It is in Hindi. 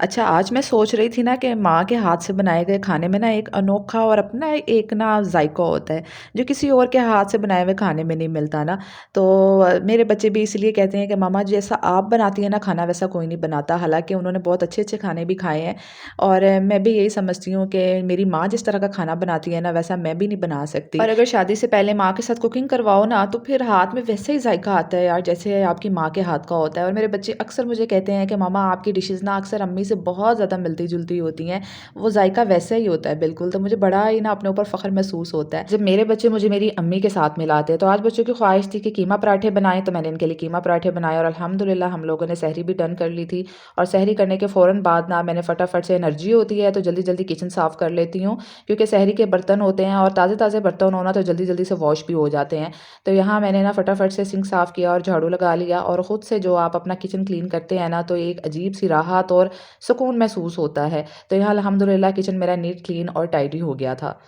अच्छा, आज मैं सोच रही थी ना कि माँ के हाथ से बनाए गए खाने में ना एक अनोखा और अपना एक ना ज़ायक़ा होता है, जो किसी और के हाथ से बनाए हुए खाने में नहीं मिलता ना। तो मेरे बच्चे भी इसलिए कहते हैं कि मम्मा जैसा आप बनाती हैं ना खाना वैसा कोई नहीं बनाता। हालाँकि उन्होंने बहुत अच्छे-अच्छे खाने भी खाए हैं और मैं भी यही समझती हूँ कि मेरी माँ जिस तरह का खाना बनाती है ना वैसा मैं भी नहीं बना सकती। और अगर शादी से पहले माँ के साथ कुकिंग करवाओ ना तो फिर हाथ में वैसे ही ज़ायक़ा आता है यार जैसे आपकी माँ के हाथ का होता है। और मेरे बच्चे अक्सर मुझे कहते हैं कि मम्मा आपकी डिशेज़ ना अक्सर अम्मी से बहुत ज़्यादा मिलती-जुलती होती हैं, वो ज़ायक़ा वैसा ही होता है बिल्कुल, तो मुझे बड़ा ही ना अपने ऊपर फ़ख्र महसूस होता है। जब मेरे बच्चे मुझे मेरी अम्मी के साथ मिलाते हैं, तो आज बच्चों की ख़्वाहिश थी कि कीमा पराठे बनाएँ, तो मैंने इनके लिए कीमा पराठे बनाए और अल्हम्दुलिल्लाह हम लोगों ने सहरी भी डन कर ली थी। और सहरी करने के फ़ौरन बाद ना मैंने फटाफट से एनर्जी होती है, तो जल्दी-जल्दी किचन साफ़ कर लेती हूँ, क्योंकि सहरी के बर्तन होते हैं और ताज़े-ताज़े बर्तन हो ना तो जल्दी-जल्दी से वॉश भी हो जाते हैं। तो यहाँ मैंने ना फटाफट से सिंक साफ़ किया और झाड़ू लगा लिया और खुद से जो आप अपना किचन क्लीन करते हैं ना, तो एक अजीब-सी राहत और सुकून महसूस होता है। तो यहाँ अल्हम्दुलिल्लाह किचन मेरा नीट, क्लीन और टाइडी हो गया था।